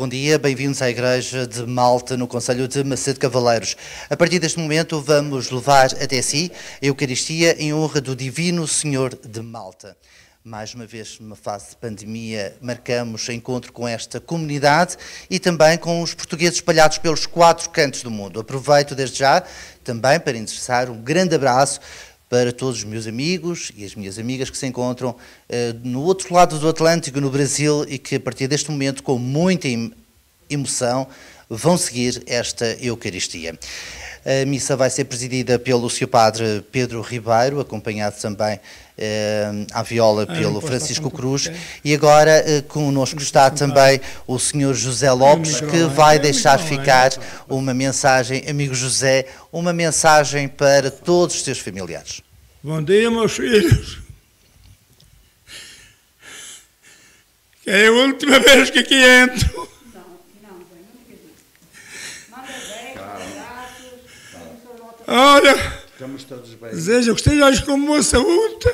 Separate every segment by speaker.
Speaker 1: bom dia, bem-vindos à Igreja de Malta, no Concelho de Macedo Cavaleiros. A partir deste momento vamos levar até si a Eucaristia em honra do Divino Senhor de Malta. Mais uma vez, numa fase de pandemia, marcamos encontro com esta comunidade e também com os portugueses espalhados pelos 4 cantos do mundo. Aproveito desde já também para endereçar um grande abraço para todos os meus amigos e as minhas amigas que se encontram no outro lado do Atlântico, no Brasil, e que a partir deste momento, com muita emoção, vão seguir esta Eucaristia. A missa vai ser presidida pelo Sr. Padre Pedro Ribeiro, acompanhado também à viola pelo Francisco Cruz, e agora connosco está também o Sr. José Lopes, que vai deixar ficar uma mensagem, amigo José, uma mensagem para todos os seus familiares.
Speaker 2: Bom dia, meus filhos. Que é a última vez que aqui entro. Olha, desejo que estejais com boa saúde,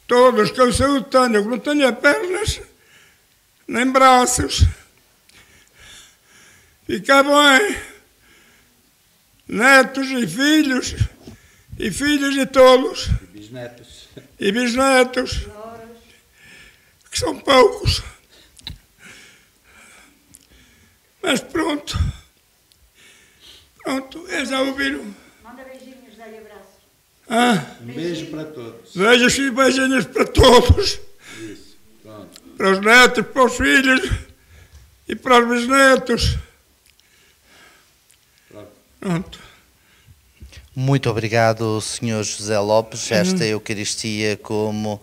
Speaker 2: todos com saúde tenham, que não tenham pernas, nem braços. Fica bem, netos e filhos de todos, e bisnetos, que são poucos. Mas pronto, já ouviram?
Speaker 3: Manda beijinhos, dá-lhe abraços.
Speaker 2: Ah,
Speaker 4: um beijo para todos.
Speaker 2: Beijos e beijinhos para todos.
Speaker 4: Isso, pronto.
Speaker 2: Para os netos, para os filhos e para os bisnetos. Pronto.
Speaker 1: Muito obrigado, Sr. José Lopes. Esta Eucaristia, como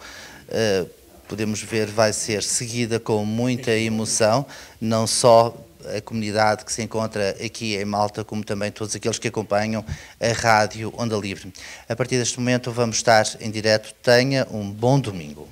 Speaker 1: podemos ver, vai ser seguida com muita emoção, não só a comunidade que se encontra aqui em Malta, como também todos aqueles que acompanham a Rádio Onda Livre. A partir deste momento vamos estar em direto. Tenha um bom domingo.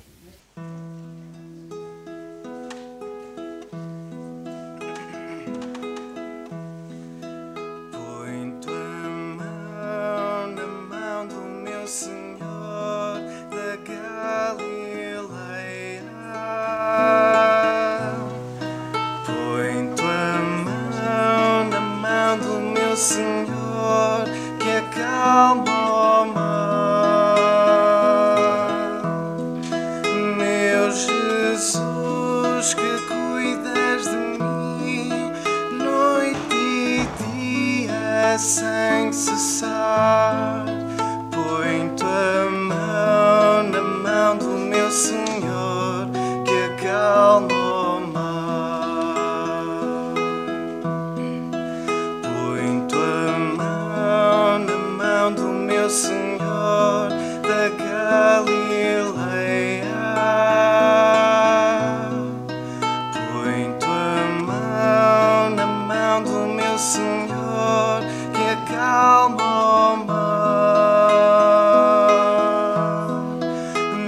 Speaker 5: Senhor, que acalma o mar. Meu Jesus, que cuidas de mim noite e dia sem cessar. Põe tua mão na mão do meu Senhor, que acalma o mar. Do meu Senhor da Galileia, põe tua mão na mão do meu Senhor, que acalma o mar.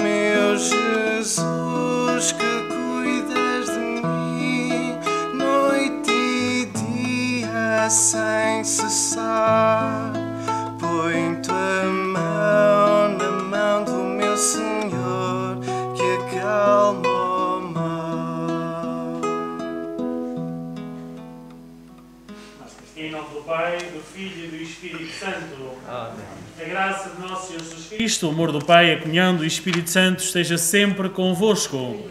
Speaker 5: Meu Jesus, que cuidas de mim noite e dia sem cessar. Põe tua mão na mão do meu Senhor, que acalma o mar.
Speaker 6: Em nome do Pai, do Filho e do Espírito Santo. Amém. A graça de nosso Senhor Jesus Cristo, o amor do Pai, a comunhão do Espírito Santo esteja sempre convosco.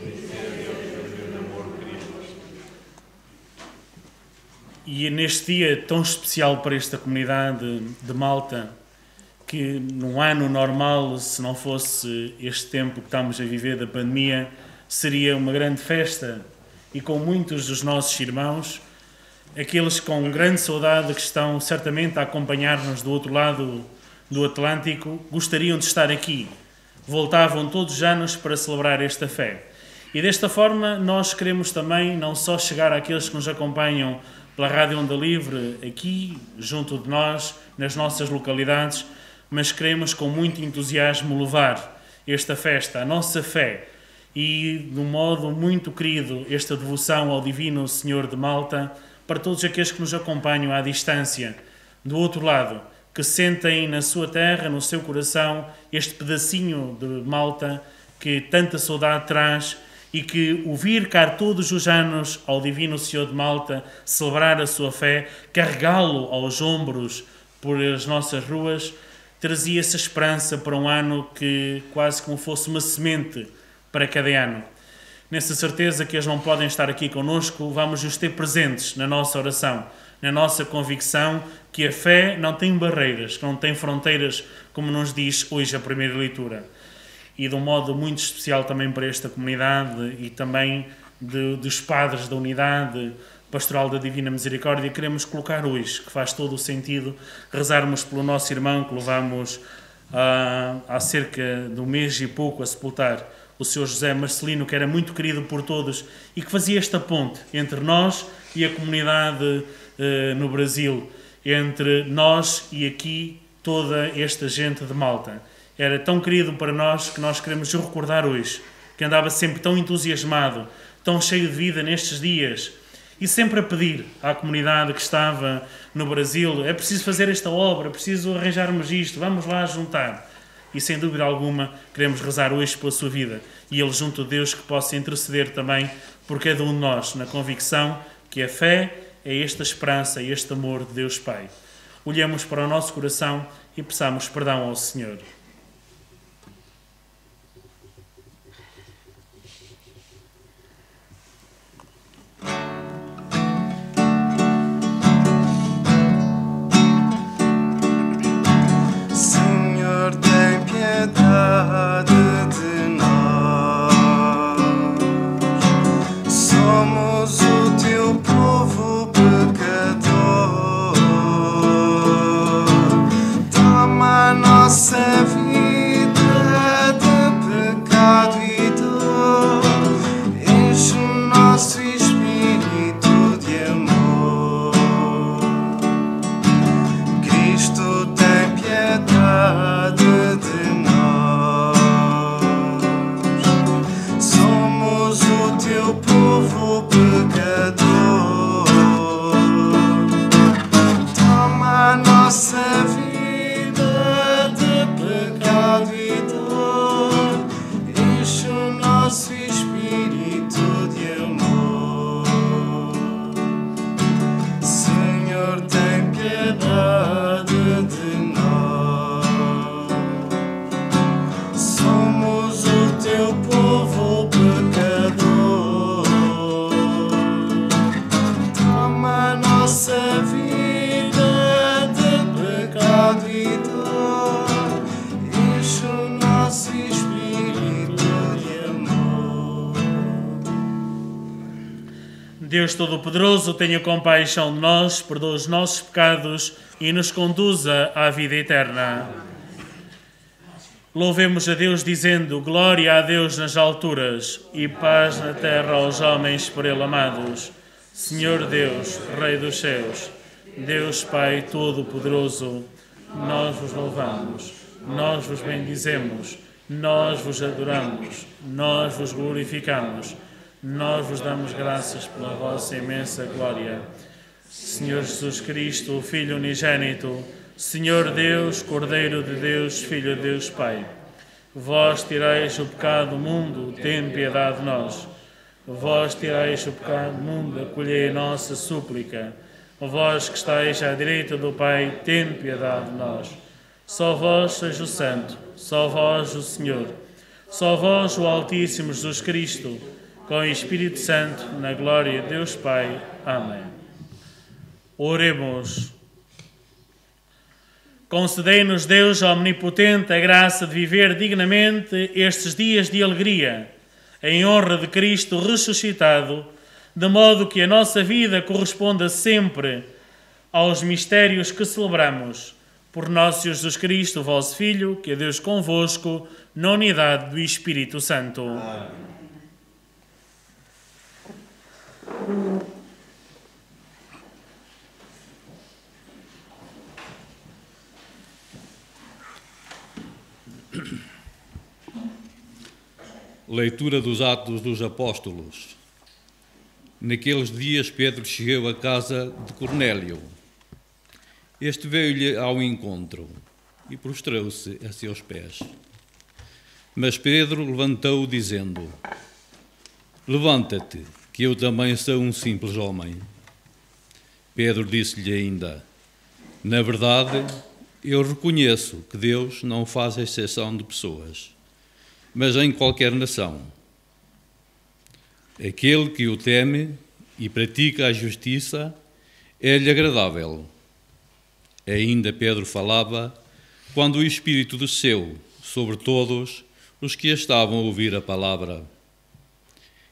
Speaker 6: E neste dia tão especial para esta comunidade de Malta, que num ano normal, se não fosse este tempo que estamos a viver da pandemia, seria uma grande festa, e com muitos dos nossos irmãos, aqueles com grande saudade que estão certamente a acompanhar-nos do outro lado do Atlântico, gostariam de estar aqui. Voltavam todos os anos para celebrar esta fé. E desta forma nós queremos também não só chegar àqueles que nos acompanham pela Rádio Onda Livre, aqui, junto de nós, nas nossas localidades, mas queremos com muito entusiasmo levar esta festa, a nossa fé, e de um modo muito querido, esta devoção ao Divino Senhor de Malta, para todos aqueles que nos acompanham à distância, do outro lado, que sentem na sua terra, no seu coração, este pedacinho de Malta que tanta saudade traz e que o vir cá todos os anos ao Divino Senhor de Malta celebrar a sua fé, carregá-lo aos ombros por as nossas ruas, trazia essa esperança para um ano que quase como fosse uma semente para cada ano. Nessa certeza que eles não podem estar aqui connosco, vamos os ter presentes na nossa oração, na nossa convicção que a fé não tem barreiras, que não tem fronteiras, como nos diz hoje a primeira leitura. E de um modo muito especial também para esta comunidade e também dos padres da unidade pastoral da Divina Misericórdia, queremos colocar hoje, que faz todo o sentido, rezarmos pelo nosso irmão que levamos há cerca de um mês e pouco a sepultar, o Sr. José Marcelino, que era muito querido por todos e que fazia esta ponte entre nós e a comunidade no Brasil, entre nós e aqui toda esta gente de Malta. Era tão querido para nós que nós queremos o recordar hoje, que andava sempre tão entusiasmado, tão cheio de vida nestes dias, e sempre a pedir à comunidade que estava no Brasil: é preciso fazer esta obra, é preciso arranjarmos isto, vamos lá juntar. E sem dúvida alguma queremos rezar hoje pela sua vida e ele junto a Deus que possa interceder também por cada um de nós, na convicção que a fé é esta esperança e este amor de Deus Pai. Olhemos para o nosso coração e peçamos perdão ao Senhor.
Speaker 5: De nós, somos o teu povo pecador. Toma a nossa vida de pecado e dor, enche o nosso espírito de amor. Cristo tem piedade de nós. Teu povo pecador, toma a nossa vida de pecado e dor, enche o nosso espírito de amor. Senhor, tem piedade de nós. Somos o teu povo pecador. Nossa vida de pecado e dor, enche o nosso espírito de amor.
Speaker 6: Deus Todo-Poderoso, tenha compaixão de nós, perdoa os nossos pecados e nos conduza à vida eterna. Louvemos a Deus dizendo: glória a Deus nas alturas e paz na terra aos homens por ele amados. Senhor Deus, Rei dos céus, Deus Pai Todo-Poderoso, nós vos louvamos, nós vos bendizemos, nós vos adoramos, nós vos glorificamos, nós vos damos graças pela vossa imensa glória. Senhor Jesus Cristo, Filho unigênito, Senhor Deus, Cordeiro de Deus, Filho de Deus Pai, vós tirais o pecado do mundo, tem piedade de nós. Vós tirais o pecado do mundo, acolhei a nossa súplica. Vós que estáis à direita do Pai, tem piedade de nós. Só vós sois o Santo, só vós o Senhor, só vós o Altíssimo Jesus Cristo, com o Espírito Santo, na glória de Deus Pai. Amém. Oremos. Concedei-nos, Deus Omnipotente, a graça de viver dignamente estes dias de alegria, em honra de Cristo ressuscitado, de modo que a nossa vida corresponda sempre aos mistérios que celebramos. Por nosso Senhor Jesus Cristo, vosso Filho, que é Deus convosco, na unidade do Espírito Santo. Amém.
Speaker 7: Leitura dos Atos dos Apóstolos. Naqueles dias Pedro chegou à casa de Cornélio. Este veio-lhe ao encontro e prostrou-se a seus pés. Mas Pedro levantou-o, dizendo: levanta-te, que eu também sou um simples homem. Pedro disse-lhe ainda: na verdade, eu reconheço que Deus não faz exceção de pessoas, mas em qualquer nação. Aquele que o teme e pratica a justiça é-lhe agradável. Ainda Pedro falava quando o Espírito desceu sobre todos os que estavam a ouvir a palavra.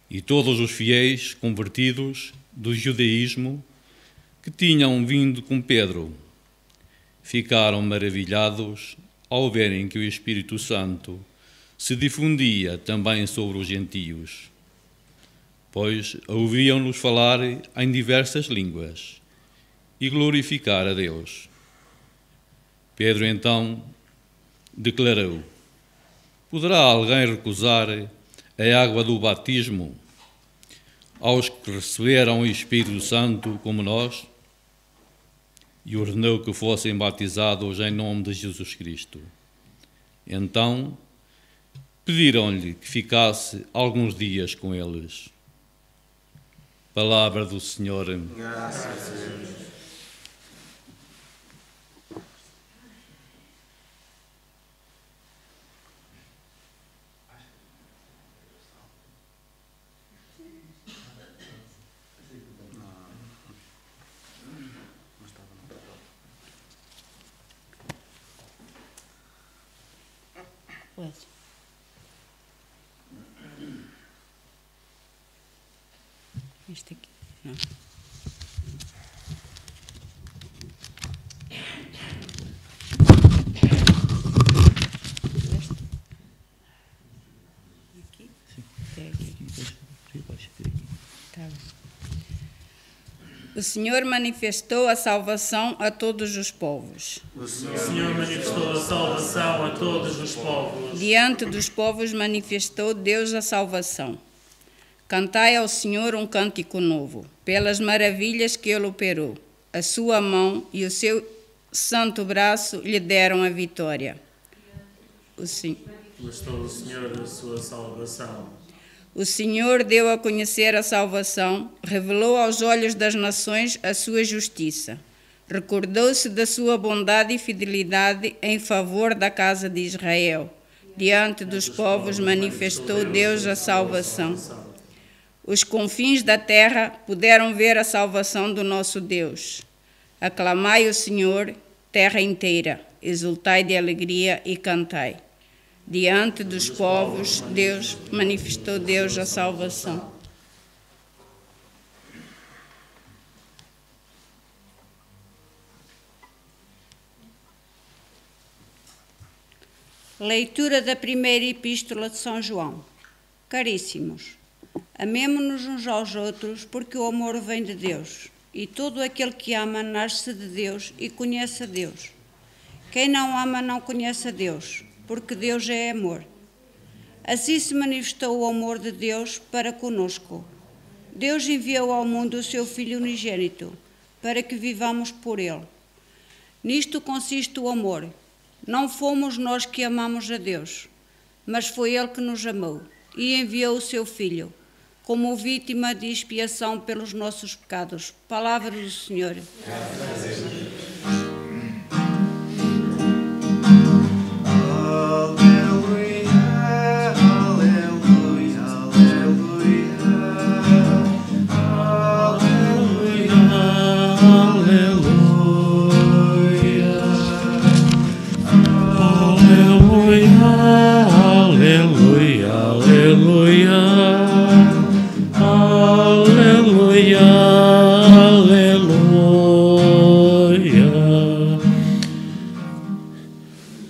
Speaker 7: E todos os fiéis convertidos do judaísmo que tinham vindo com Pedro ficaram maravilhados ao verem que o Espírito Santo se difundia também sobre os gentios, pois ouviam-nos falar em diversas línguas e glorificar a Deus. Pedro então declarou: poderá alguém recusar a água do batismo aos que receberam o Espírito Santo como nós? E ordenou que fossem batizados em nome de Jesus Cristo. Então pediram-lhe que ficasse alguns dias com eles. Palavra do Senhor.
Speaker 5: Graças a Deus.
Speaker 8: Este aqui, não. Aqui? Até aqui. Tá bem. O Senhor manifestou a salvação a todos os povos.
Speaker 6: O Senhor manifestou a salvação a todos os povos.
Speaker 8: Diante dos povos manifestou Deus a salvação. Cantai ao Senhor um cântico novo, pelas maravilhas que Ele operou. A sua mão e o seu santo braço lhe deram a vitória.
Speaker 6: Manifestou o Senhor a sua salvação.
Speaker 8: O Senhor deu a conhecer a salvação, revelou aos olhos das nações a sua justiça. Recordou-se da sua bondade e fidelidade em favor da casa de Israel. Diante dos povos manifestou Deus a salvação. Os confins da terra puderam ver a salvação do nosso Deus. Aclamai o Senhor, terra inteira, exultai de alegria e cantai. Diante dos povos, Deus manifestou Deus a salvação. Leitura da primeira epístola de São João. Caríssimos, amemo-nos uns aos outros, porque o amor vem de Deus, e todo aquele que ama nasce de Deus e conhece a Deus. Quem não ama não conhece a Deus, porque Deus é amor. Assim se manifestou o amor de Deus para conosco. Deus enviou ao mundo o seu Filho unigênito, para que vivamos por ele. Nisto consiste o amor. Não fomos nós que amamos a Deus, mas foi Ele que nos amou e enviou o seu Filho, como vítima de expiação pelos nossos pecados. Palavra do Senhor.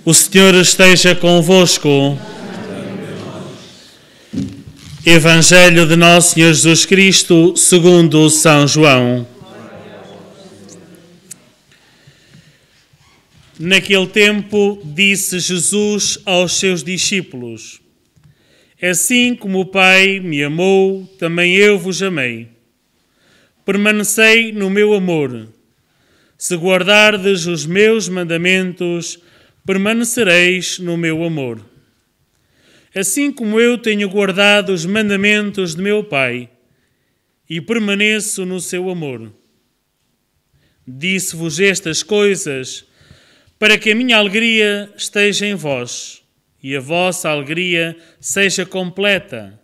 Speaker 6: O Senhor esteja convosco. Evangelho de Nosso Senhor Jesus Cristo, segundo São João. Naquele tempo, disse Jesus aos seus discípulos: assim como o Pai me amou, também eu vos amei. Permanecei no meu amor. Se guardardes os meus mandamentos, permanecereis no meu amor. assim como eu tenho guardado os mandamentos de meu Pai e permaneço no seu amor. Disse-vos estas coisas para que a minha alegria esteja em vós e a vossa alegria seja completa.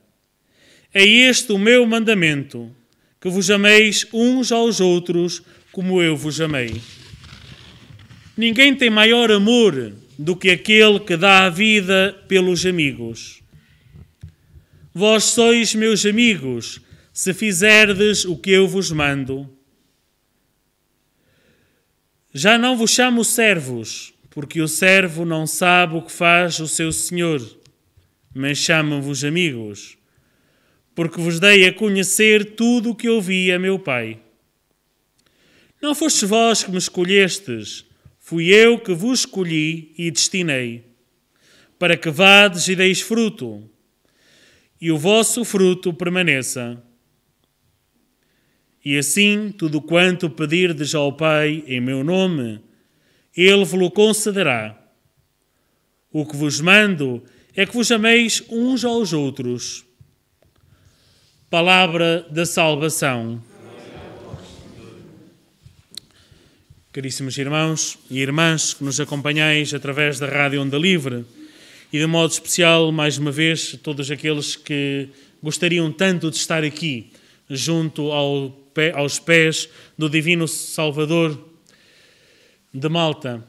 Speaker 6: É este o meu mandamento, que vos ameis uns aos outros como eu vos amei. Ninguém tem maior amor do que aquele que dá a vida pelos amigos. Vós sois meus amigos, se fizerdes o que eu vos mando. Já não vos chamo servos, porque o servo não sabe o que faz o seu senhor, mas chamo-vos amigos, porque vos dei a conhecer tudo o que ouvi a meu Pai. Não fostes vós que me escolhestes, fui eu que vos escolhi e destinei, para que vades e deis fruto, e o vosso fruto permaneça. E assim, tudo quanto pedirdes ao Pai em meu nome, Ele vos concederá. O que vos mando é que vos ameis uns aos outros. Palavra da salvação. Caríssimos irmãos e irmãs que nos acompanhais através da Rádio Onda Livre e de modo especial, mais uma vez, todos aqueles que gostariam tanto de estar aqui junto aos pés do Divino Salvador de Malta,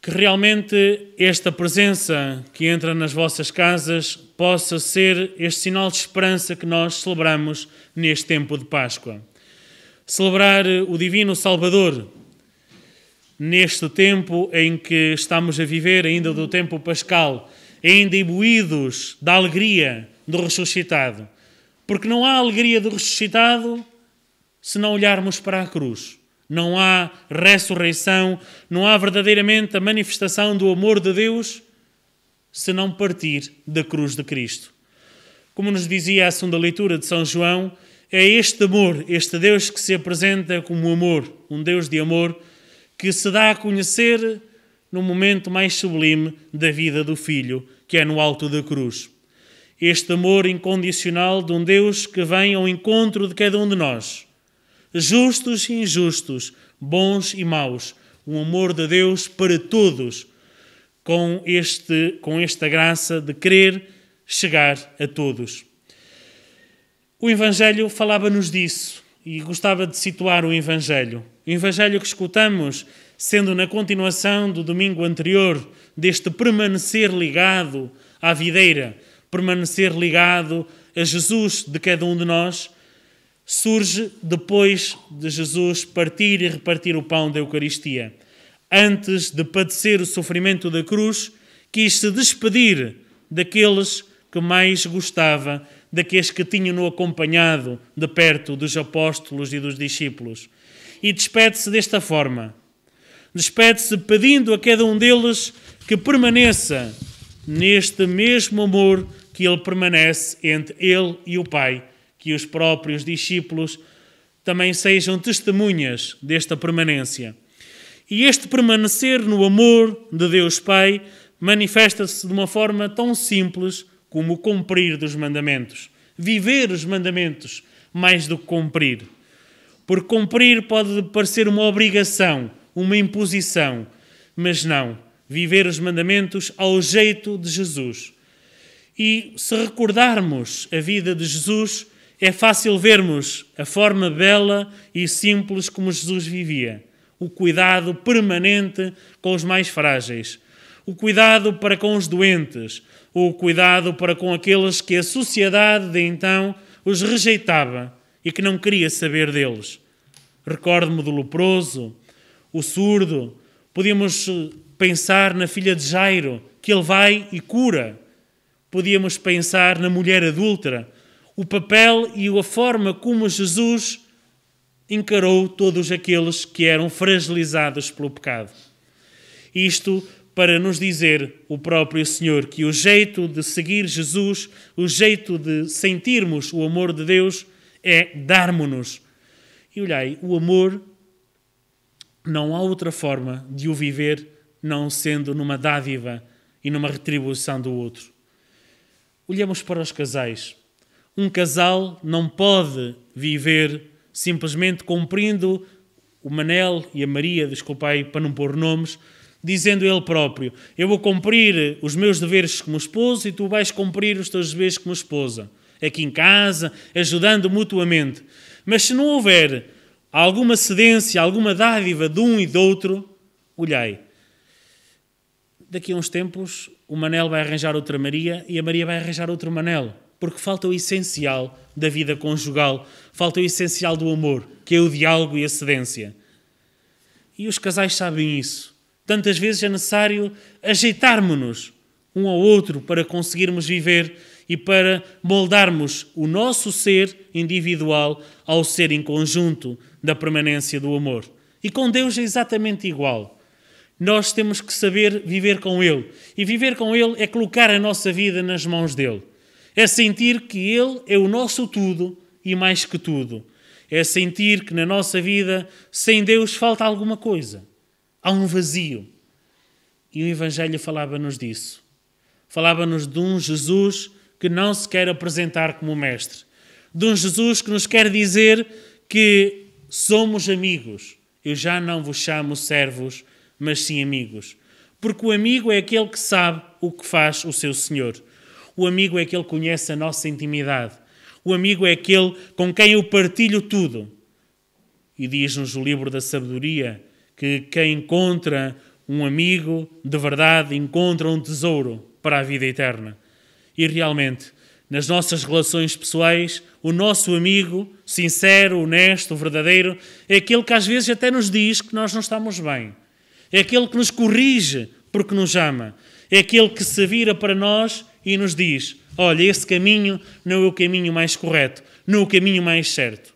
Speaker 6: que realmente esta presença que entra nas vossas casas possa ser este sinal de esperança que nós celebramos neste tempo de Páscoa. Celebrar o Divino Salvador neste tempo em que estamos a viver, ainda do tempo pascal, ainda imbuídos da alegria do ressuscitado. Porque não há alegria do ressuscitado se não olharmos para a cruz. Não há ressurreição, não há verdadeiramente a manifestação do amor de Deus se não partir da cruz de Cristo. Como nos dizia a segunda leitura de São João, é este amor, este Deus que se apresenta como amor, um Deus de amor, que se dá a conhecer no momento mais sublime da vida do Filho, que é no alto da cruz. Este amor incondicional de um Deus que vem ao encontro de cada um de nós, justos e injustos, bons e maus, um amor de Deus para todos, com esta graça de querer chegar a todos. O Evangelho falava-nos disso e gostava de situar o Evangelho. O Evangelho que escutamos, sendo na continuação do domingo anterior, deste permanecer ligado à videira, permanecer ligado a Jesus de cada um de nós, surge depois de Jesus partir e repartir o pão da Eucaristia. Antes de padecer o sofrimento da cruz, quis se despedir daqueles que mais gostava, daqueles que tinham-no acompanhado de perto dos apóstolos e dos discípulos. E despede-se desta forma. Despede-se pedindo a cada um deles que permaneça neste mesmo amor que ele permanece entre ele e o Pai, que os próprios discípulos também sejam testemunhas desta permanência. E este permanecer no amor de Deus Pai manifesta-se de uma forma tão simples como o cumprir dos mandamentos. Viver os mandamentos mais do que cumprir. Porque cumprir pode parecer uma obrigação, uma imposição, mas não. Viver os mandamentos ao jeito de Jesus. E se recordarmos a vida de Jesus, é fácil vermos a forma bela e simples como Jesus vivia. O cuidado permanente com os mais frágeis. O cuidado para com os doentes. O cuidado para com aqueles que a sociedade de então os rejeitava e que não queria saber deles. Recordo-me do leproso, o surdo. Podíamos pensar na filha de Jairo, que ele vai e cura. Podíamos pensar na mulher adúltera. O papel e a forma como Jesus encarou todos aqueles que eram fragilizados pelo pecado. Isto para nos dizer o próprio Senhor que o jeito de seguir Jesus, o jeito de sentirmos o amor de Deus é darmo-nos. E olhai, o amor não há outra forma de o viver não sendo numa dádiva e numa retribuição do outro. Olhamos para os casais. Um casal não pode viver simplesmente cumprindo o Manel e a Maria, desculpai para não pôr nomes, dizendo ele próprio: eu vou cumprir os meus deveres como esposo e tu vais cumprir os teus deveres como esposa. Aqui em casa, ajudando mutuamente. Mas se não houver alguma cedência, alguma dádiva de um e do outro, olhai, daqui a uns tempos o Manel vai arranjar outra Maria e a Maria vai arranjar outro Manel, porque falta o essencial da vida conjugal, falta o essencial do amor, que é o diálogo e a cedência. E os casais sabem isso. Tantas vezes é necessário ajeitarmos-nos um ao outro para conseguirmos viver e para moldarmos o nosso ser individual ao ser em conjunto da permanência do amor. E com Deus é exatamente igual. Nós temos que saber viver com Ele. E viver com Ele é colocar a nossa vida nas mãos dEle. É sentir que Ele é o nosso tudo e mais que tudo. É sentir que na nossa vida, sem Deus, falta alguma coisa. Há um vazio. E o Evangelho falava-nos disso. Falava-nos de um Jesus que não se quer apresentar como mestre. De um Jesus que nos quer dizer que somos amigos. Eu já não vos chamo servos, mas sim amigos. Porque o amigo é aquele que sabe o que faz o seu Senhor. O amigo é aquele que conhece a nossa intimidade. O amigo é aquele com quem eu partilho tudo. E diz-nos o livro da sabedoria que quem encontra um amigo de verdade encontra um tesouro para a vida eterna. E realmente, nas nossas relações pessoais, o nosso amigo, sincero, honesto, verdadeiro, é aquele que às vezes até nos diz que nós não estamos bem. É aquele que nos corrige porque nos ama. É aquele que se vira para nós e nos diz: olha, esse caminho não é o caminho mais correto, não é o caminho mais certo.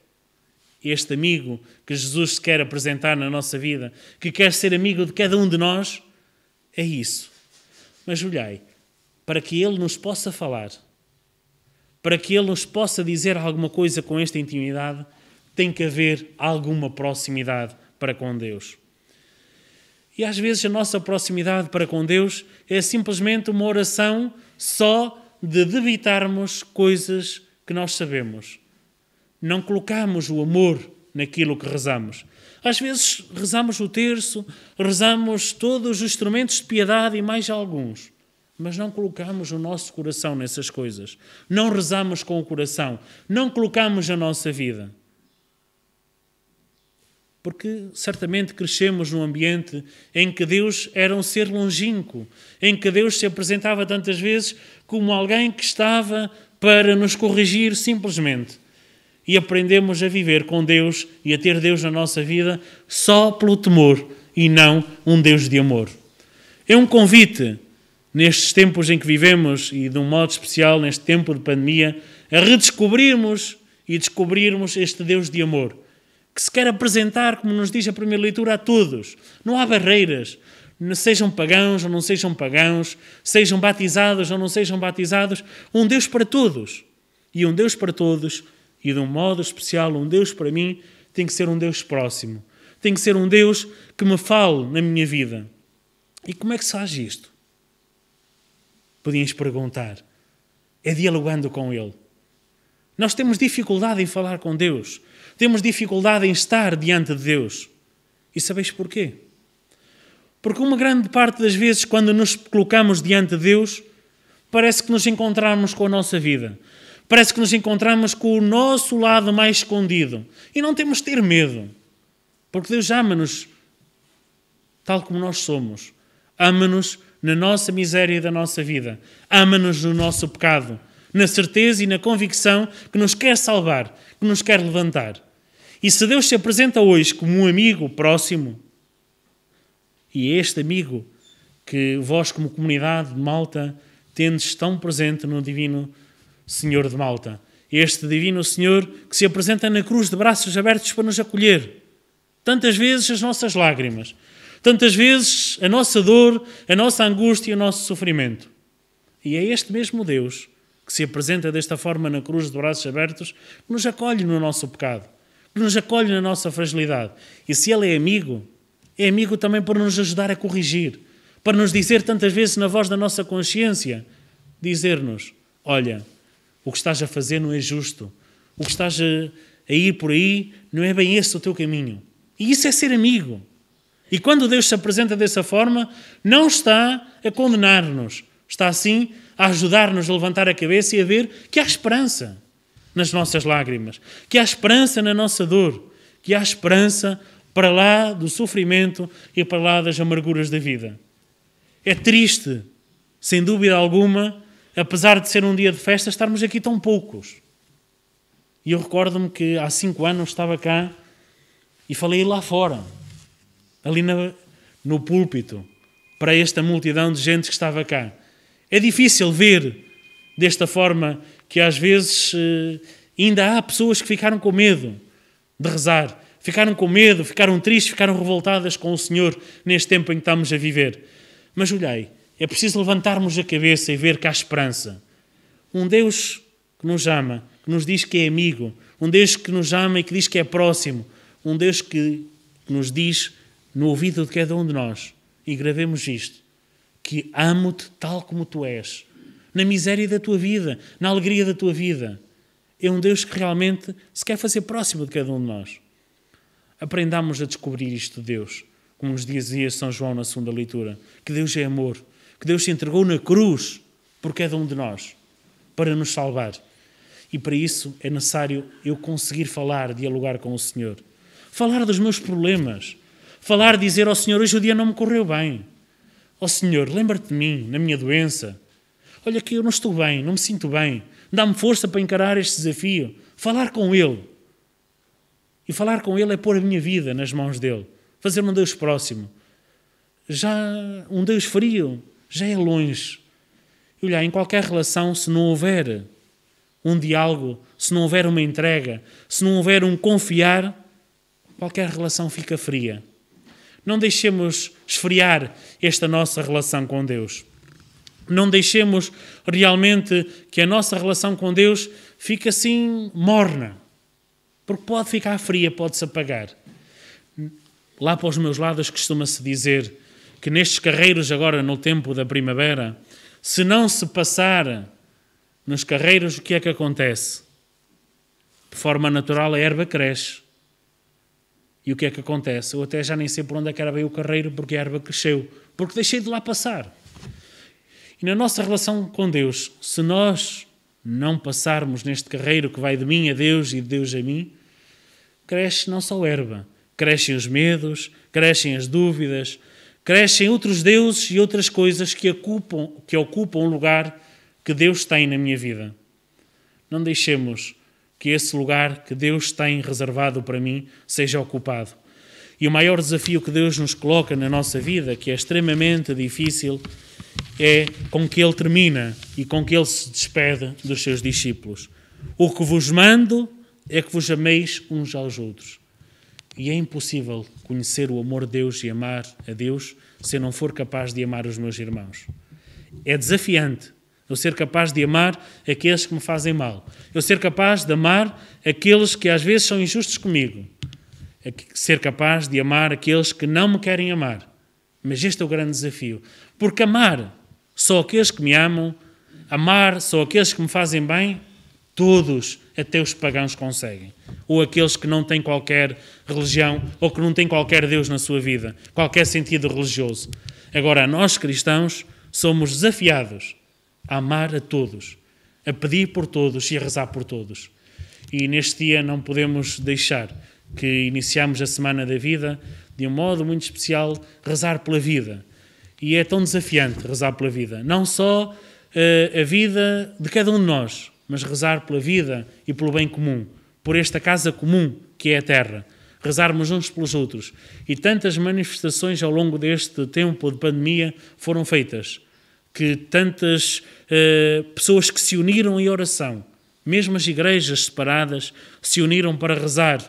Speaker 6: Este amigo que Jesus quer apresentar na nossa vida, que quer ser amigo de cada um de nós, é isso. Mas olhai, para que Ele nos possa falar, para que Ele nos possa dizer alguma coisa com esta intimidade, tem que haver alguma proximidade para com Deus. E às vezes a nossa proximidade para com Deus é simplesmente uma oração só de debitarmos coisas que nós sabemos. Não colocamos o amor naquilo que rezamos. Às vezes rezamos o terço, rezamos todos os instrumentos de piedade e mais alguns, mas não colocamos o nosso coração nessas coisas. Não rezamos com o coração, não colocamos a nossa vida. Porque certamente crescemos num ambiente em que Deus era um ser longínquo, em que Deus se apresentava tantas vezes como alguém que estava para nos corrigir simplesmente. E aprendemos a viver com Deus e a ter Deus na nossa vida só pelo temor e não um Deus de amor. É um convite, nestes tempos em que vivemos e de um modo especial neste tempo de pandemia, a redescobrirmos e descobrirmos este Deus de amor, que se quer apresentar, como nos diz a primeira leitura, a todos. Não há barreiras, sejam pagãos ou não sejam pagãos, sejam batizados ou não sejam batizados, um Deus para todos. E um Deus para todos, e de um modo especial, um Deus para mim, tem que ser um Deus próximo. Tem que ser um Deus que me fale na minha vida. E como é que se faz isto? Podíamos perguntar. É dialogando com Ele. Nós temos dificuldade em falar com Deus. Temos dificuldade em estar diante de Deus. E sabeis porquê? Porque uma grande parte das vezes, quando nos colocamos diante de Deus, parece que nos encontramos com a nossa vida. Parece que nos encontramos com o nosso lado mais escondido. E não temos de ter medo. Porque Deus ama-nos tal como nós somos. Ama-nos na nossa miséria da nossa vida. Ama-nos no nosso pecado. Na certeza e na convicção que nos quer salvar, que nos quer levantar. E se Deus se apresenta hoje como um amigo próximo, e é este amigo que vós como comunidade de Malta tendes tão presente no Divino Senhor de Malta, este Divino Senhor que se apresenta na cruz de braços abertos para nos acolher. Tantas vezes as nossas lágrimas, tantas vezes a nossa dor, a nossa angústia e o nosso sofrimento. E é este mesmo Deus que se apresenta desta forma na cruz de braços abertos, que nos acolhe no nosso pecado, que nos acolhe na nossa fragilidade. E se Ele é amigo também para nos ajudar a corrigir, para nos dizer tantas vezes na voz da nossa consciência, dizer-nos: olha, o que estás a fazer não é justo, o que estás a ir por aí não é bem esse o teu caminho. E isso é ser amigo. E quando Deus se apresenta dessa forma, não está a condenar-nos, está assim a ajudar-nos a levantar a cabeça e a ver que há esperança nas nossas lágrimas, que há esperança na nossa dor, que há esperança para lá do sofrimento e para lá das amarguras da vida. É triste, sem dúvida alguma, apesar de ser um dia de festa, estarmos aqui tão poucos. E eu recordo-me que há 5 anos estava cá e falei lá fora, ali no púlpito, para esta multidão de gente que estava cá. É difícil ver desta forma que às vezes ainda há pessoas que ficaram com medo de rezar, ficaram com medo, ficaram tristes, ficaram revoltadas com o Senhor neste tempo em que estamos a viver. Mas olhai, é preciso levantarmos a cabeça e ver que há esperança. Um Deus que nos ama, que nos diz que é amigo, um Deus que nos ama e que diz que é próximo, um Deus que nos diz no ouvido de cada um de nós, e gravemos isto, que amo-te tal como tu és, na miséria da tua vida, na alegria da tua vida. É um Deus que realmente se quer fazer próximo de cada um de nós. Aprendamos a descobrir isto de Deus, como nos dizia São João na segunda leitura, que Deus é amor, que Deus se entregou na cruz por cada um de nós, para nos salvar. E para isso é necessário eu conseguir falar, dialogar com o Senhor. Falar dos meus problemas, falar, dizer ao Senhor, hoje o dia não me correu bem. Ó Senhor, lembra-te de mim, na minha doença. Olha que eu não estou bem, não me sinto bem. Dá-me força para encarar este desafio. Falar com Ele. E falar com Ele é pôr a minha vida nas mãos dEle. Fazer um Deus próximo. Já um Deus frio já é longe. E olha, em qualquer relação, se não houver um diálogo, se não houver uma entrega, se não houver um confiar, qualquer relação fica fria. Não deixemos esfriar esta nossa relação com Deus. Não deixemos realmente que a nossa relação com Deus fique assim morna. Porque pode ficar fria, pode-se apagar. Lá para os meus lados costuma-se dizer que nestes carreiros agora no tempo da primavera, se não se passar nos carreiros, o que é que acontece? De forma natural a erva cresce. E o que é que acontece? Eu até já nem sei por onde é que era bem o carreiro, porque a erva cresceu. Porque deixei de lá passar. E na nossa relação com Deus, se nós não passarmos neste carreiro que vai de mim a Deus e de Deus a mim, cresce não só a erva, crescem os medos, crescem as dúvidas, crescem outros deuses e outras coisas que ocupam o lugar que Deus tem na minha vida. Não deixemos que esse lugar que Deus tem reservado para mim seja ocupado. E o maior desafio que Deus nos coloca na nossa vida, que é extremamente difícil, é com que Ele termina e com que Ele se despede dos seus discípulos. O que vos mando é que vos ameis uns aos outros. E é impossível conhecer o amor de Deus e amar a Deus se eu não for capaz de amar os meus irmãos. É desafiante eu ser capaz de amar aqueles que me fazem mal. Eu ser capaz de amar aqueles que às vezes são injustos comigo. Ser capaz de amar aqueles que não me querem amar. Mas este é o grande desafio. Porque amar só aqueles que me amam, amar só aqueles que me fazem bem, todos, até os pagãos conseguem. Ou aqueles que não têm qualquer religião, ou que não têm qualquer Deus na sua vida, qualquer sentido religioso. Agora, nós cristãos somos desafiados a amar a todos, a pedir por todos e a rezar por todos. E neste dia não podemos deixar que iniciamos a Semana da Vida de um modo muito especial, rezar pela vida. E é tão desafiante rezar pela vida. Não só a vida de cada um de nós, mas rezar pela vida e pelo bem comum, por esta casa comum que é a Terra. Rezarmos uns pelos outros. E tantas manifestações ao longo deste tempo de pandemia foram feitas, que tantas pessoas que se uniram em oração, mesmo as igrejas separadas, se uniram para rezar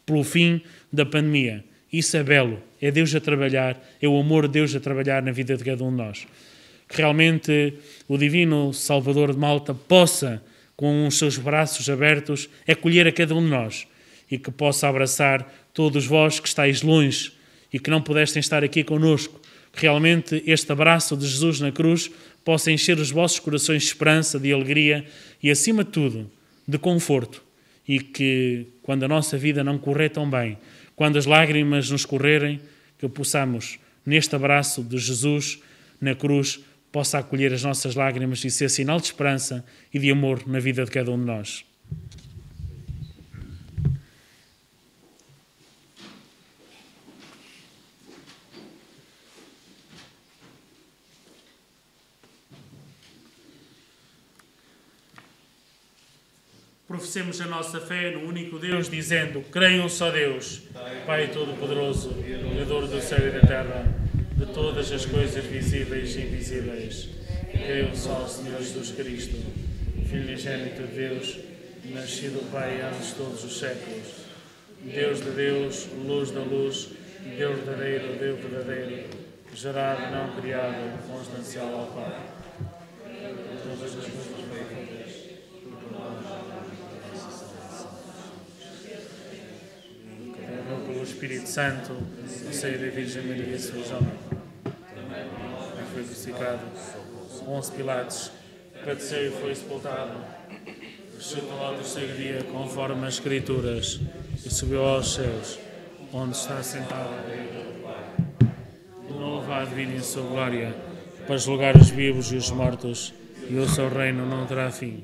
Speaker 6: pelo fim da pandemia. Isso é belo, é Deus a trabalhar, é o amor de Deus a trabalhar na vida de cada um de nós. Que realmente o Divino Salvador de Malta possa, com os seus braços abertos, acolher a cada um de nós e que possa abraçar todos vós que estáis longe e que não pudestem estar aqui connosco. Que realmente este abraço de Jesus na cruz possa encher os vossos corações de esperança, de alegria e, acima de tudo, de conforto. E que, quando a nossa vida não correr tão bem, quando as lágrimas nos correrem, que possamos, neste abraço de Jesus na cruz, possa acolher as nossas lágrimas e ser sinal de esperança e de amor na vida de cada um de nós. Professemos a nossa fé no único Deus, dizendo: creio um só Deus, Pai Todo-Poderoso, Criador do céu e da terra, de todas as coisas visíveis e invisíveis. Creio um só Senhor Jesus Cristo, Filho unigênito de Deus, nascido do Pai antes de todos os séculos, Deus de Deus, luz da luz, Deus verdadeiro, Deus verdadeiro, gerado, não criado, constancial ao Pai. Todas as coisas pelo Espírito Santo, no seio da Virgem Maria, seu João, foi crucificado, 11 Pilatos, padeceu e foi sepultado, ressuscitou ao terceiro dia, conforme as Escrituras, e subiu aos céus, onde está sentado à direita do Pai. Não louvado vir em sua glória, para julgar os vivos e os mortos, e o seu reino não terá fim.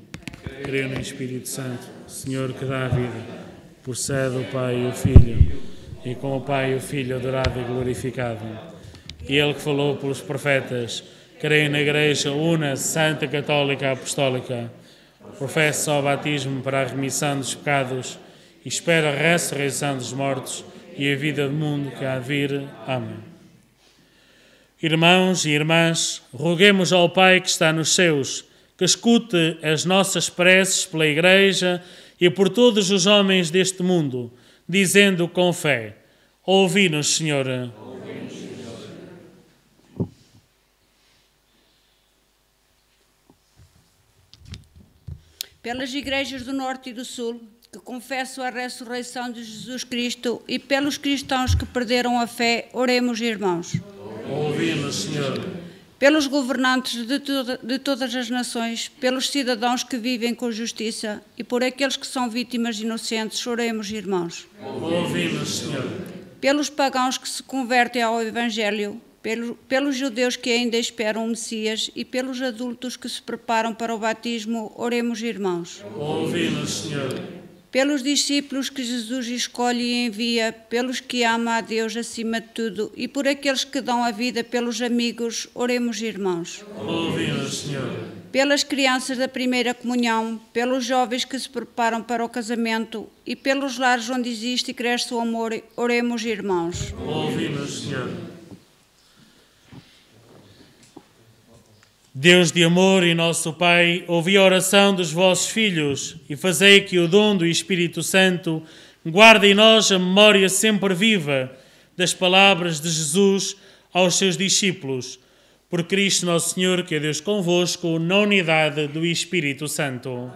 Speaker 6: Creio no Espírito Santo, Senhor que dá a vida, procede o Pai e o Filho, e com o Pai e o Filho adorado e glorificado. E Ele que falou pelos profetas, creio na Igreja una, santa, católica, apostólica, professo ao batismo para a remissão dos pecados e espero a ressurreição dos mortos e a vida do mundo que há de vir. Amém. Irmãos e irmãs, roguemos ao Pai que está nos céus, que escute as nossas preces pela Igreja e por todos os homens deste mundo, dizendo com fé: ouvi-nos, Senhor.
Speaker 5: Ouvi-nos, Senhor.
Speaker 8: Pelas igrejas do Norte e do Sul, que confessam a ressurreição de Jesus Cristo, e pelos cristãos que perderam a fé, oremos, irmãos.
Speaker 6: Ouvi-nos, Senhor.
Speaker 8: Pelos governantes de todas as nações, pelos cidadãos que vivem com justiça e por aqueles que são vítimas inocentes, oremos, irmãos.
Speaker 6: Ouvi-nos, Senhor.
Speaker 8: Pelos pagãos que se convertem ao Evangelho, pelos judeus que ainda esperam o Messias e pelos adultos que se preparam para o batismo, oremos, irmãos.
Speaker 6: Ouvi-nos, Senhor.
Speaker 8: Pelos discípulos que Jesus escolhe e envia, pelos que ama a Deus acima de tudo e por aqueles que dão a vida pelos amigos, oremos, irmãos.
Speaker 6: Ouvi-nos, Senhor.
Speaker 8: Pelas crianças da primeira comunhão, pelos jovens que se preparam para o casamento e pelos lares onde existe e cresce o amor, oremos, irmãos.
Speaker 6: Ouvi-nos, Senhor. Deus de amor e nosso Pai, ouvi a oração dos vossos filhos e fazei que o dom do Espírito Santo guarde em nós a memória sempre viva das palavras de Jesus aos seus discípulos. Por Cristo nosso Senhor, que é Deus convosco, na unidade do Espírito Santo.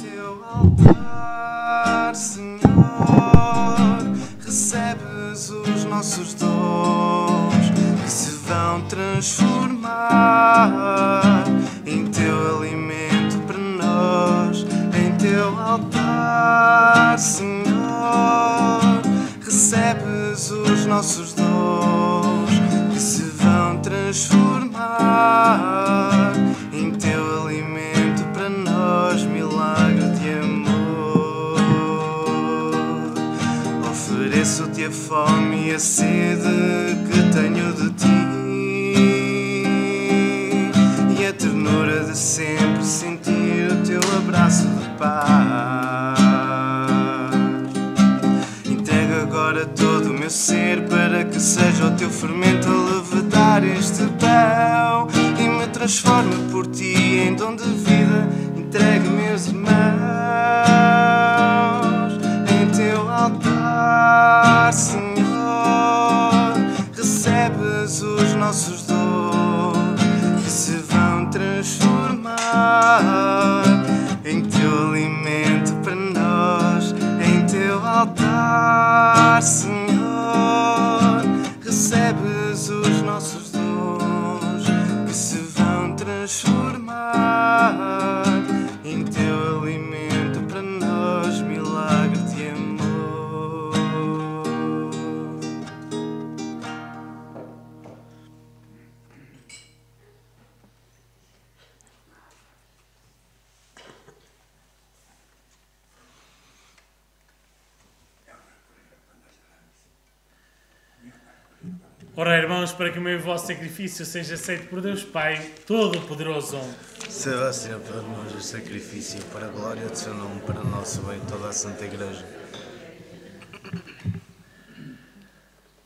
Speaker 5: Teu altar, Senhor, recebes os nossos dons que se vão transformar em teu alimento para nós. Em teu altar, Senhor, recebes os nossos dons que se vão transformar em teu alimento para nós, milagre de amor. Ofereço-te a fome e a sede que tenho de ti e a ternura de sempre sentir o teu abraço de paz. Entrego agora todo o meu ser para que seja o teu fermento a levedar este pão e me transforme por ti em dom de vida. Entregue meus irmãos em teu altar, Senhor. Recebes os nossos dons que se vão transformar em teu alimento para nós. Em teu altar, Senhor,
Speaker 6: Ora, irmãos, para que o meu e vosso sacrifício seja aceito por Deus Pai Todo-Poderoso.
Speaker 5: Será, Senhor, para nós o sacrifício, para a glória do seu nome, para o nosso bem, toda a Santa Igreja.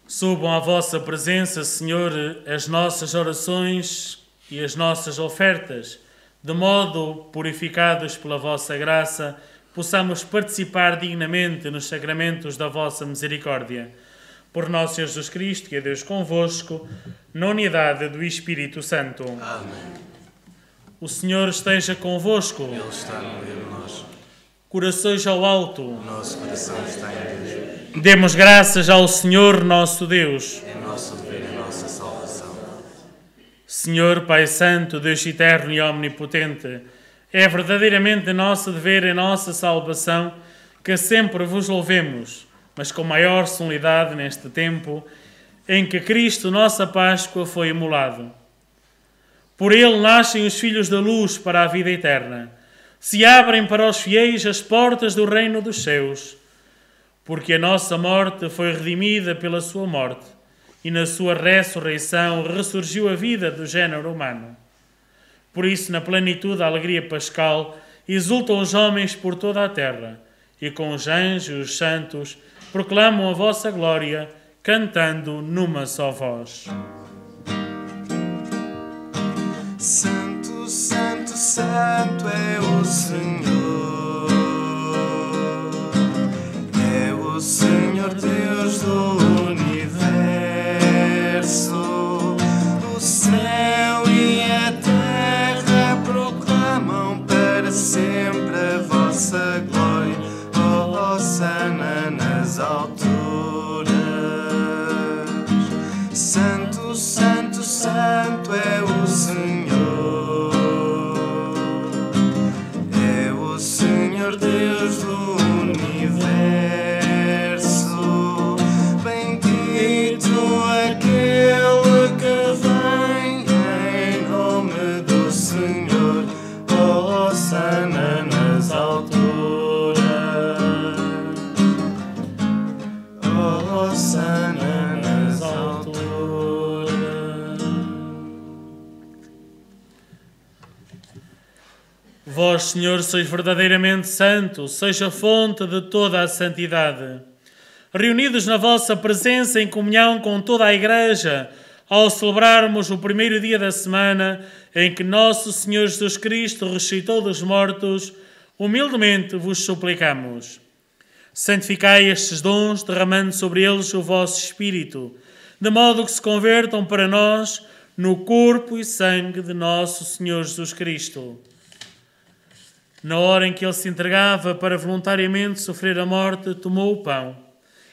Speaker 6: Subam à vossa presença, Senhor, as nossas orações e as nossas ofertas, de modo, purificados pela vossa graça, possamos participar dignamente nos sacramentos da vossa misericórdia. Por nosso Senhor Jesus Cristo, que é Deus convosco, na unidade do Espírito Santo.
Speaker 5: Amém.
Speaker 6: O Senhor esteja convosco.
Speaker 5: Ele está no meio de nós.
Speaker 6: Corações ao alto.
Speaker 5: O nosso coração está em Deus.
Speaker 6: Demos graças ao Senhor nosso Deus.
Speaker 5: É nosso dever e nossa salvação.
Speaker 6: Senhor Pai Santo, Deus eterno e omnipotente, é verdadeiramente nosso dever e nossa salvação que sempre vos louvemos, mas com maior solenidade neste tempo em que Cristo, nossa Páscoa, foi imolado. Por ele nascem os filhos da luz para a vida eterna. Se abrem para os fiéis as portas do reino dos céus, porque a nossa morte foi redimida pela sua morte, e na sua ressurreição ressurgiu a vida do género humano. Por isso, na plenitude da alegria pascal, exultam os homens por toda a terra, e com os anjos e os santos proclamam a vossa glória, cantando numa só voz.
Speaker 5: Santo, Santo, Santo é o Senhor. É o Senhor Deus do universo. O céu e a terra proclamam para sempre a vossa glória. Hosana nas alturas. Santo, Santo, Santo é o Senhor. É o Senhor Deus do universo. Bendito aquele que vem em nome do Senhor. Hosana nas alturas. Hosana nas alturas.
Speaker 6: Vós, Senhor, sois verdadeiramente santo, seja a fonte de toda a santidade. Reunidos na vossa presença em comunhão com toda a Igreja, ao celebrarmos o primeiro dia da semana em que nosso Senhor Jesus Cristo ressuscitou dos mortos, humildemente vos suplicamos. Santificai estes dons, derramando sobre eles o vosso Espírito, de modo que se convertam para nós no corpo e sangue de nosso Senhor Jesus Cristo. Na hora em que ele se entregava para voluntariamente sofrer a morte, tomou o pão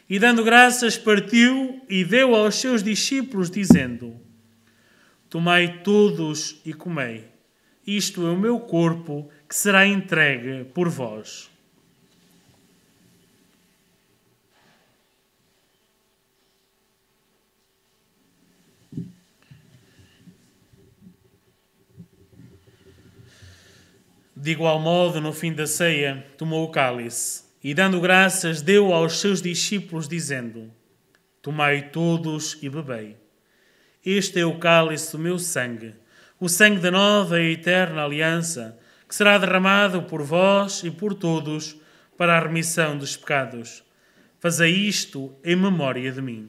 Speaker 6: e, dando graças, partiu e deu aos seus discípulos, dizendo: Tomai todos e comei. Isto é o meu corpo, que será entregue por vós. De igual modo, no fim da ceia, tomou o cálice e, dando graças, deu aos seus discípulos, dizendo: Tomai todos e bebei. Este é o cálice do meu sangue, o sangue da nova e eterna aliança, que será derramado por vós e por todos para a remissão dos pecados. Fazei isto em memória de mim.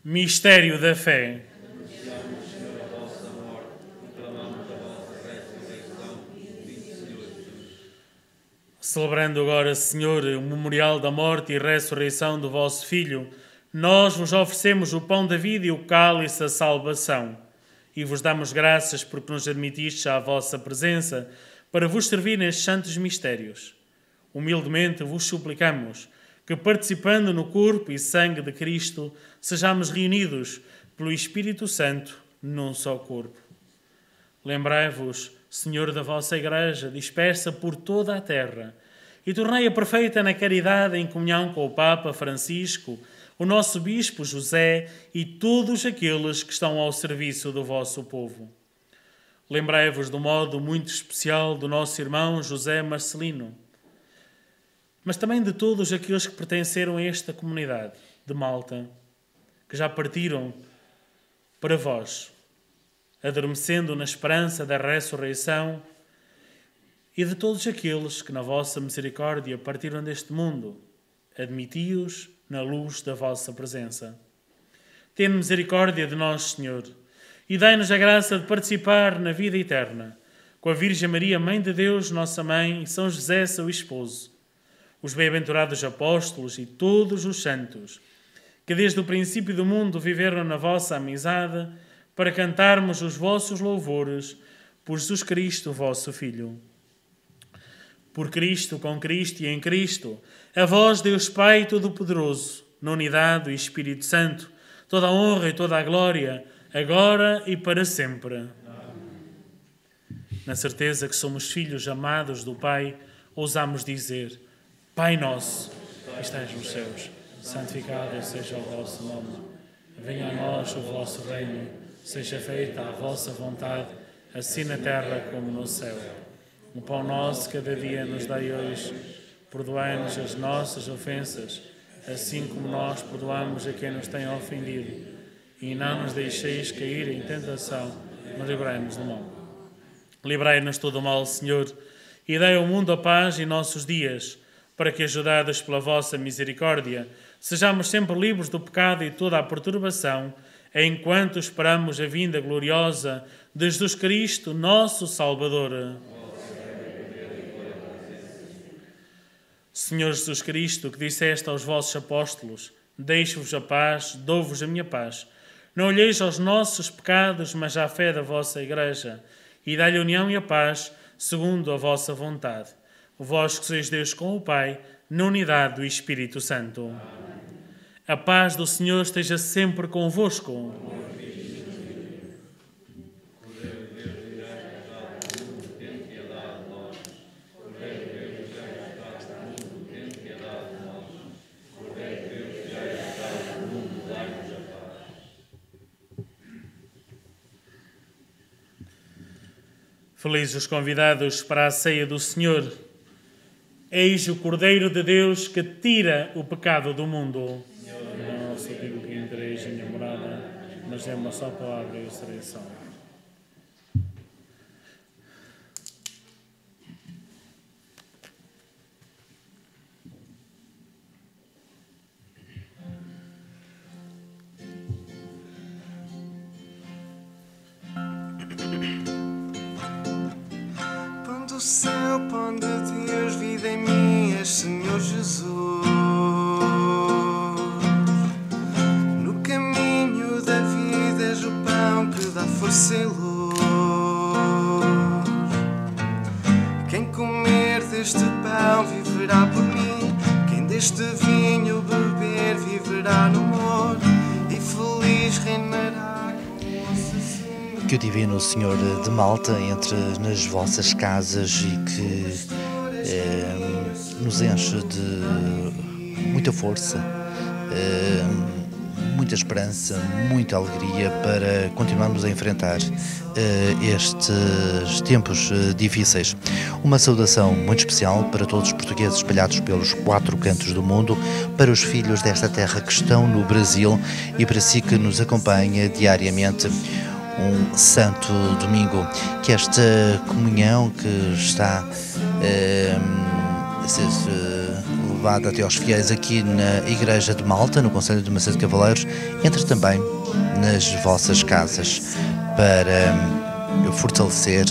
Speaker 6: Mistério da fé. Celebrando agora, Senhor, o memorial da morte e ressurreição do vosso Filho, nós vos oferecemos o pão da vida e o cálice da salvação. E vos damos graças porque nos admitistes à vossa presença para vos servir nestes santos mistérios. Humildemente vos suplicamos que, participando no corpo e sangue de Cristo, sejamos reunidos pelo Espírito Santo num só corpo. Lembrai-vos, Senhor, da vossa Igreja, dispersa por toda a terra, e tornei-a perfeita na caridade em comunhão com o Papa Francisco, o nosso bispo José e todos aqueles que estão ao serviço do vosso povo. Lembrai-vos do modo muito especial do nosso irmão José Marcelino, mas também de todos aqueles que pertenceram a esta comunidade de Malta, que já partiram para vós, adormecendo na esperança da ressurreição, e de todos aqueles que na vossa misericórdia partiram deste mundo, admiti-os na luz da vossa presença. Tende misericórdia de nós, Senhor, e dai-nos a graça de participar na vida eterna, com a Virgem Maria, Mãe de Deus, nossa Mãe, e São José, seu esposo, os bem-aventurados apóstolos e todos os santos, que desde o princípio do mundo viveram na vossa amizade, para cantarmos os vossos louvores por Jesus Cristo, vosso Filho. Por Cristo, com Cristo e em Cristo, a vós, Deus Pai Todo-Poderoso, na unidade do Espírito Santo, toda a honra e toda a glória, agora e para sempre. Amém. Na certeza que somos filhos amados do Pai, ousamos dizer: Pai nosso, que estás nos céus, santificado seja o vosso nome. Venha a nós o vosso reino, seja feita a vossa vontade, assim na terra como no céu. O pão nosso cada dia nos dai hoje. Perdoai-nos as nossas ofensas, assim como nós perdoamos a quem nos tem ofendido. E não nos deixeis cair em tentação, mas livrai-nos do mal. Livrai-nos de todo o mal, Senhor, e dai ao mundo a paz em nossos dias, para que, ajudados pela vossa misericórdia, sejamos sempre livres do pecado e toda a perturbação, enquanto esperamos a vinda gloriosa de Jesus Cristo, nosso Salvador. Senhor Jesus Cristo, que disseste aos vossos apóstolos: deixo-vos a paz, dou-vos a minha paz. Não olheis aos nossos pecados, mas à fé da vossa Igreja, e dai-lhe a união e a paz, segundo a vossa vontade. Vós que sois Deus com o Pai, na unidade do Espírito Santo. A paz do Senhor esteja sempre convosco. Felizes os convidados para a ceia do Senhor. Eis o Cordeiro de Deus que tira o pecado do mundo. Não só digo que entreis em minha morada, mas é uma só palavra e eu serei salvo.
Speaker 5: Do céu, pão de Deus, vida em mim, és Senhor Jesus. No caminho da vida és o pão que dá força e luz. Quem comer deste pão viverá por mim, quem deste vinho beber viverá no amor, e feliz reinará com o assassino.
Speaker 1: Que o Divino Senhor de Malta entre nas vossas casas e que nos enche de muita força, muita esperança, muita alegria para continuarmos a enfrentar estes tempos difíceis. Uma saudação muito especial para todos os portugueses espalhados pelos 4 cantos do mundo, para os filhos desta terra que estão no Brasil e para si que nos acompanha diariamente. Um santo domingo, que esta comunhão que está a ser levada até aos fiéis aqui na Igreja de Malta, no Conselho de Macedo de Cavaleiros, entre também nas vossas casas para fortalecer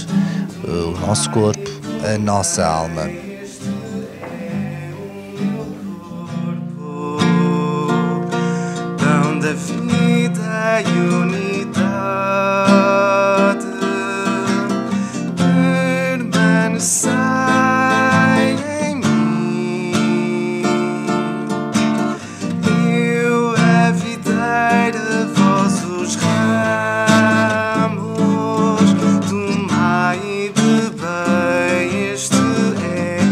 Speaker 1: o nosso corpo, a nossa alma.
Speaker 5: Pão da vida e unidade, permanecei em mim. Eu, a videira, vós os ramos, tomai e bebei, este é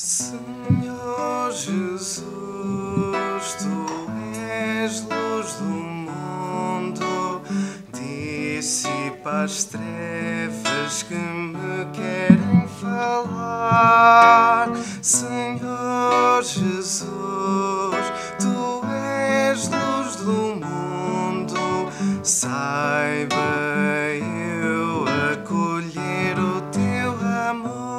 Speaker 5: Senhor Jesus, Tu és luz do mundo, dissipa as trevas que me querem falar. Senhor Jesus, Tu és luz do mundo, saiba eu acolher o Teu amor.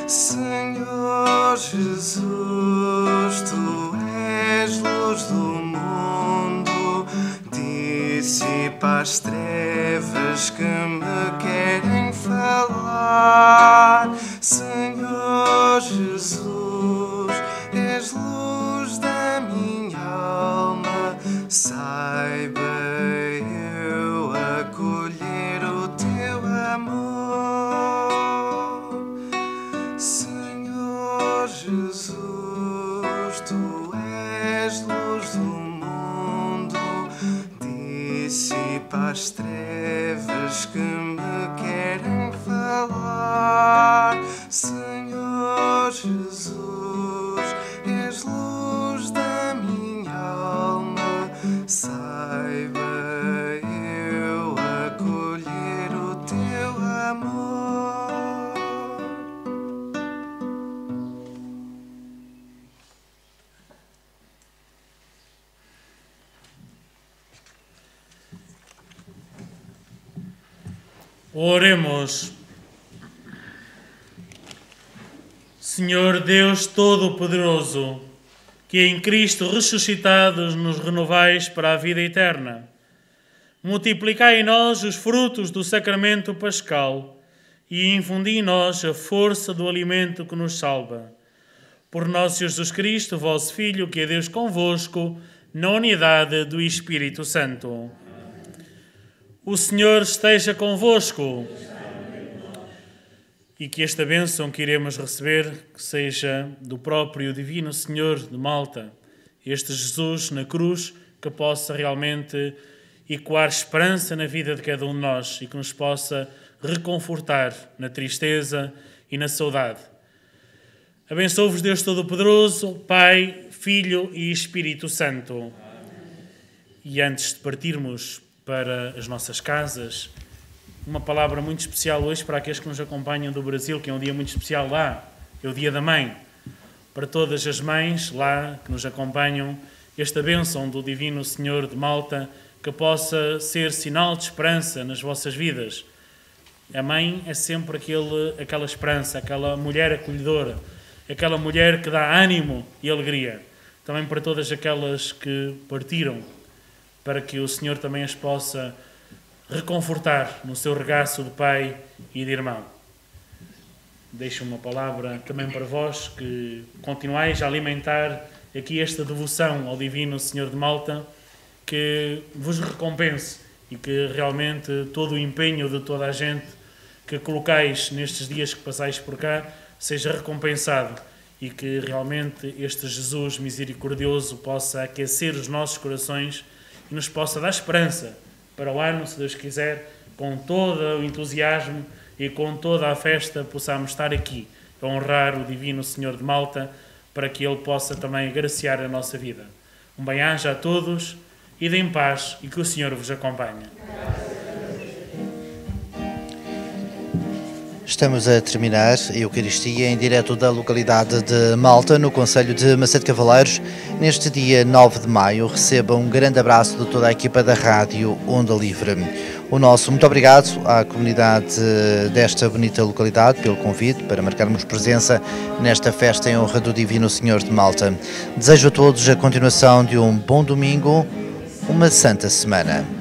Speaker 5: Senhor Jesus, Tu és luz do mundo, dissipa as trevas que me querem falar. Senhor Jesus, és luz da minha alma, saiba eu acolher o Teu amor. Senhor Jesus, Tu és luz do mundo, dissipa as trevas que me querem falar. Senhor Jesus, és luz da minha alma, saiba eu acolher o Teu amor.
Speaker 6: Oremos. Senhor Deus Todo-Poderoso, que em Cristo ressuscitados nos renovais para a vida eterna, multiplicai em nós os frutos do sacramento pascal e infundi em nós a força do alimento que nos salva. Por nosso Jesus Cristo, vosso Filho, que é Deus convosco, na unidade do Espírito Santo. O Senhor esteja convosco. E que esta bênção que iremos receber que seja do próprio Divino Senhor de Malta, este Jesus na cruz, que possa realmente ecoar esperança na vida de cada um de nós e que nos possa reconfortar na tristeza e na saudade. Abençoe-vos Deus Todo-Poderoso, Pai, Filho e Espírito Santo. Amém. E antes de partirmos para as nossas casas, uma palavra muito especial hoje para aqueles que nos acompanham do Brasil, que é um dia muito especial lá, é o Dia da Mãe. Para todas as mães lá que nos acompanham, esta bênção do Divino Senhor de Malta, que possa ser sinal de esperança nas vossas vidas. A mãe é sempre aquela esperança, aquela mulher acolhedora, aquela mulher que dá ânimo e alegria. Também para todas aquelas que partiram, para que o Senhor também as possa reconfortar no seu regaço de pai e de irmão. Deixo uma palavra também para vós, que continuais a alimentar aqui esta devoção ao Divino Senhor de Malta, que vos recompense e que realmente todo o empenho de toda a gente que colocais nestes dias que passais por cá seja recompensado e que realmente este Jesus misericordioso possa aquecer os nossos corações e nos possa dar esperança para o ano, se Deus quiser, com todo o entusiasmo e com toda a festa, possamos estar aqui a honrar o Divino Senhor de Malta, para que Ele possa também agraciar a nossa vida. Um bem-aja a todos, idem em paz e que o Senhor vos acompanhe.
Speaker 1: Estamos a terminar a Eucaristia em direto da localidade de Malta, no concelho de Macedo Cavaleiros, neste dia 9 de maio. Receba um grande abraço de toda a equipa da Rádio Onda Livre. O nosso muito obrigado à comunidade desta bonita localidade pelo convite para marcarmos presença nesta festa em honra do Divino Senhor de Malta. Desejo a todos a continuação de um bom domingo, uma santa semana.